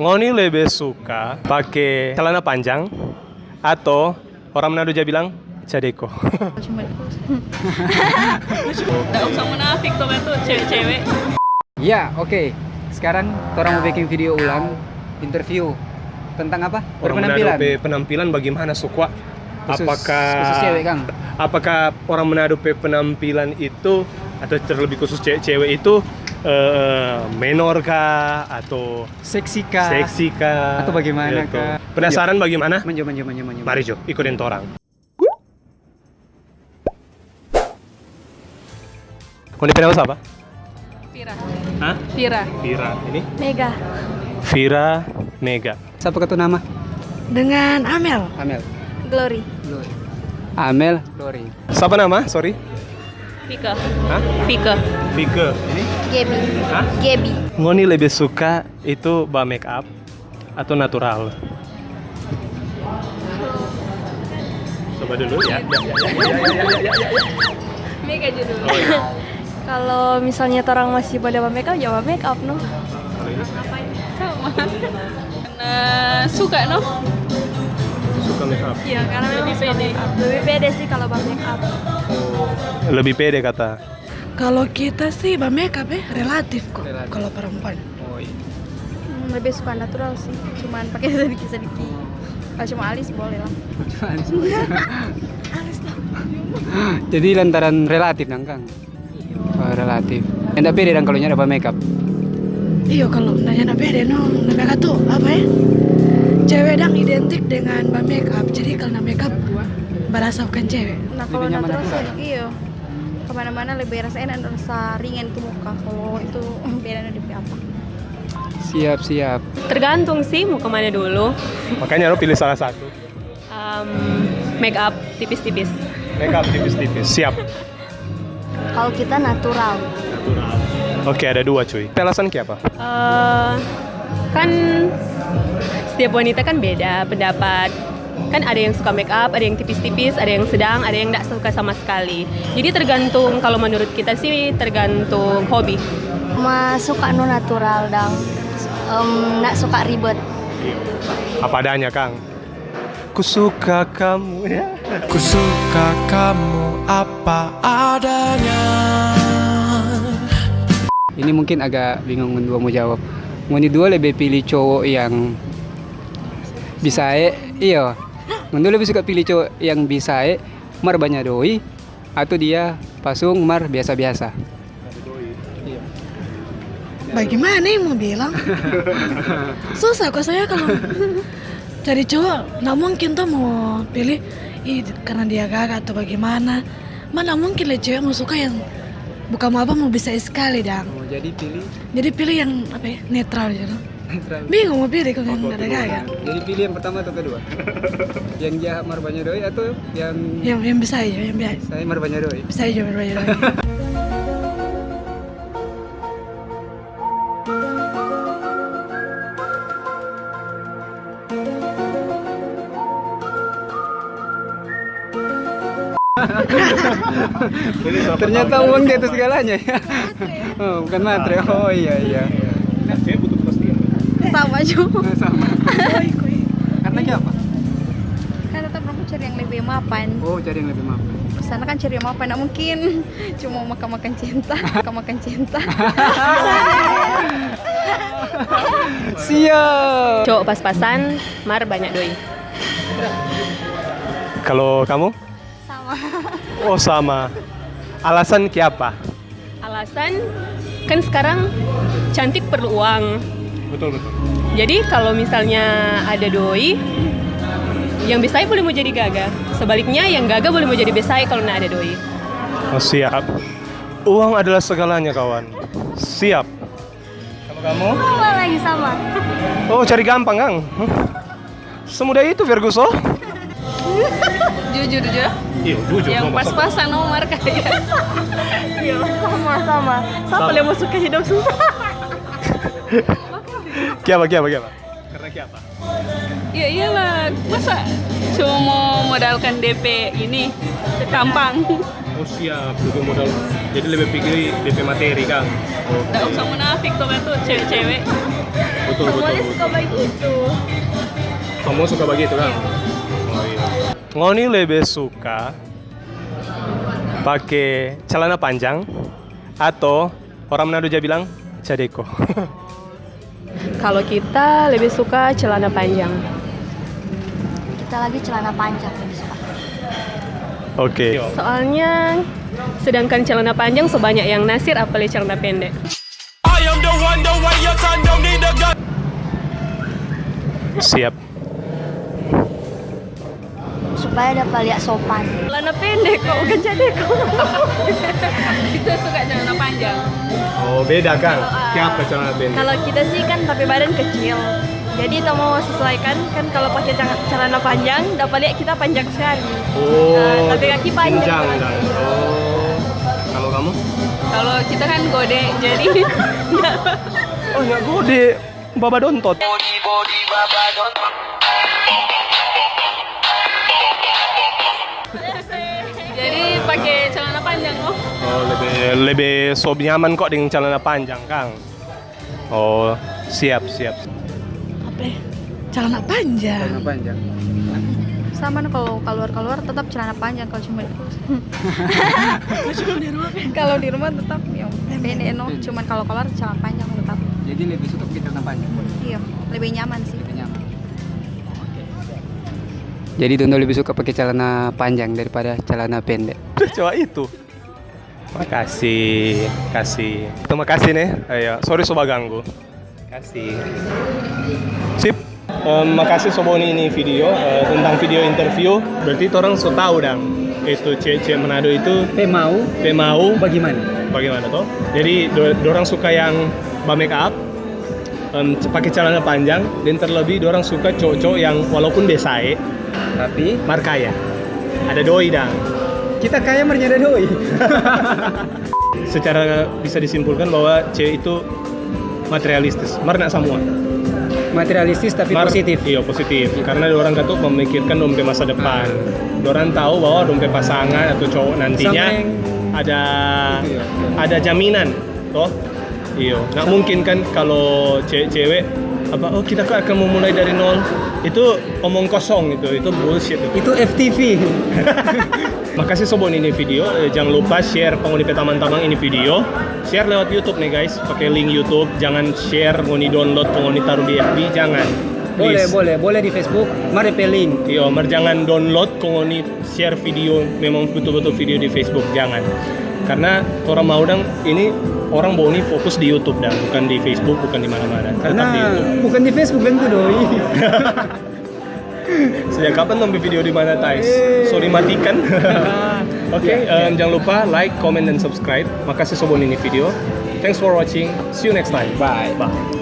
Ngoni lebih suka pakai celana panjang atau orang Manado aja bilang cadeko? Cuma nggak usah munafik tuh kan tuh cewek-cewek. Ya, oke. Sekarang orang mau bikin video ulang interview tentang apa? Orang Manado pe penampilan bagaimana suka? Khusus cewek, Kang. Apakah orang Manado pe penampilan itu atau terlebih khusus cewek itu menor kah atau Seksi kah? atau bagaimana kah? Penasaran bagaimana? Manjo. Mari Jo, ikutin torang. Kau di penama siapa? Vira. Hah? Vira. Vira. Ini? Mega. Vira Mega. Siapa kata nama? Dengan Amel. Amel. Glory. Amel Glory. Siapa nama? Sorry. Vika. Hah? Vika. Vika. Ini? Gaby. Hah? Gaby. Ngoni lebih suka itu make up atau natural? Coba dulu ya. Mega judul. Oh, iya. Kalau misalnya orang masih pada make up, ya make up no. Sama. Karena suka no. Suka make up. Iya, karena memang suka make up. Lebih pede sih kalau make up. Lebih pede kata. Kalau kita sih make up relatif kok. Relatif. Kalau perempuan. Oh iya. Lebih suka natural sih. Cuman pakai sedikit-sedikit. Kalau cuma alis boleh lah. Jadi lantaran relatif dong, Kang. Oh, relatif. Enggak pede dong kalau nyari makeup. Iya kalau nanya pede no, make up tuh apa ya? Cewek dang identik dengan make up. Jadi kalau make up berasa bukan cewek. Nah kalau Lebih nyaman natural natural. sih, iya. Kemana-mana lebih rasa enak dan rasa ringan ke muka. Kalau itu bedanya di apa? Siap. Tergantung sih mau kemana dulu. Makanya lo pilih salah satu. Make up tipis-tipis. Make up tipis-tipis. Siap. Kalau kita natural. Oke, ada dua cuy. Alasan apa? Kan setiap wanita kan beda pendapat. Kan ada yang suka make up, ada yang tipis-tipis, ada yang sedang, ada yang nggak suka sama sekali. Jadi tergantung, kalau menurut kita sih tergantung hobi. Suka no natural dang. Nggak suka ribet. Apa adanya, Kang? Kusuka kamu ya. Kusuka kamu apa adanya. Ini mungkin agak bingung dua mau jawab. Ngoni dua lebih pilih cowok yang bisa iya. Ngoni lebih suka pilih cowok yang bisa mar banyak doi atau dia pasung mar biasa-biasa. Bagaimana yang mau bilang? Susah kok saya kalau cari cowok. Nggak mungkin tuh mau pilih karena dia gagah atau bagaimana. Mana mungkin lah cewek mau suka yang bukan apa mau bisa sekali dang. Oh, jadi Pilih yang apa ya, netral gitu. netral. Bingung mau pilih kalau yang ada gagah. Jadi pilih yang pertama atau kedua? Yang jahat mar banyak doi atau yang Yang bisa aja, yang biasa. saya mar banyak doi? Bisa aja berbanyak. Ternyata uang itu segalanya ya. Oh, bukan matre. Oh iya. Saya butuh kepastian. Sama juga. Sama. Karena apa? Kan tetap aku cari yang lebih mapan. Oh, cari yang lebih mapan. Sana kan cari yang mapan, nggak mungkin cuma makan cinta. Siap. Cowok pas-pasan, mar banyak doi. Kalau kamu? Sama. Oh, sama. Alasan apa? Alasan kan sekarang cantik perlu uang. Betul. Jadi kalau misalnya ada doi, yang besai boleh mau jadi gaga. Sebaliknya yang gaga boleh mau jadi besai kalau nggak ada doi. Oh, siap. Uang adalah segalanya, kawan. Siap. Kalau kamu? Sama lagi sama. Oh, cari gampang, Kang. Semudah itu, Ferguson. Jujur. Iya, jujur. Yang pas-pasan nomor kaya. Iya, sama. Siapa yang mau suka hidup susah? Kiapa? Karena kiapa? Ya iyalah, masa cuma mau modalkan DP ini gampang. Oh, siap. Juga modal. Jadi lebih pikir DP materi, Kang. Nggak usah munafik tuh kan tuh cewek-cewek. betul Semuanya betul. suka begitu. Kamu suka begitu kan? Oh iya. Ngoni lebih suka pakai celana panjang atau orang Manado aja bilang cadeko. Kalau kita lebih suka celana panjang. Kita lagi celana panjang lebih suka. Oke. Soalnya sedangkan celana panjang sebanyak yang nasir apalagi celana pendek. Siap. Supaya dapat lihat sopan. Celana pendek kok bukan cadeko. Kita suka celana panjang. Oh beda kan? Siapa celana pendek? Kalau kita sih kan tapi badan kecil. Jadi kita mau sesuaikan kan kalau pakai celana panjang dapat lihat kita panjang sekali. Oh. Nah, tapi kaki panjang. Panjang, dan. Oh. Kalau kamu? Kalau kita kan gede jadi Oh nggak gede. Baba dontot. jadi pakai celana panjang loh. Oh lebih sob nyaman kok dengan celana panjang Kang. Oh siap siap. Apa ya? Celana panjang. Celana panjang. Sama kalau keluar tetap celana panjang kalau cuma kalau di rumah tetap ya pendek no. Cuman kalau keluar celana panjang tetap. Jadi lebih suka pakai celana panjang. Iya, lebih nyaman sih. Lebih nyaman. Jadi Dondo lebih suka pakai celana panjang daripada celana pendek. Coba itu. Makasih, kasih. Terima kasih nih. Ayo, sorry sobat ganggu. Kasih. Sip. Makasih Soboni ini video tentang video interview. Berarti orang so tahu dong. Itu cewek Manado itu mau bagaimana toh? Jadi orang suka yang make up, pakai celana panjang, dan terlebih orang suka cowok-cowok yang walaupun besar, Tapi markaya. Ada doi dong. kita kaya mernyada doi. Secara bisa disimpulkan bahwa cewek itu materialistis, marna semua. Materialistis tapi positif. Iya positif, karena orang kan tuh memikirkan dompet masa depan. Orang tahu bahwa dompet pasangan atau cowok nantinya Sama yang- ada Itu ya. ada jaminan, toh. Iya, nggak mungkin kan kalau cewek apa? Oh kita akan memulai dari nol. Itu omong kosong itu bullshit. Itu FTV. Makasih Sobon ini video. Jangan lupa share penguni taman-taman ini video. Share lewat YouTube nih guys. Pakai link YouTube. Jangan share ngoni download penguni taruh di FB. Jangan. Please. boleh di Facebook. Mari link. Iya, jangan download ngoni share video. Memang betul-betul video di Facebook. Jangan. Karena orang mau dong ini orang boni fokus di YouTube dan bukan di Facebook, bukan di mana-mana. Tetap Karena di YouTube. bukan di Facebook kan tuh doi. Sejak kapan nonton video di mana, Tais? Sorry matikan. Oke, jangan lupa like, comment, dan subscribe. Makasih Sobon ini video. Thanks for watching. See you next time. Bye. Bye.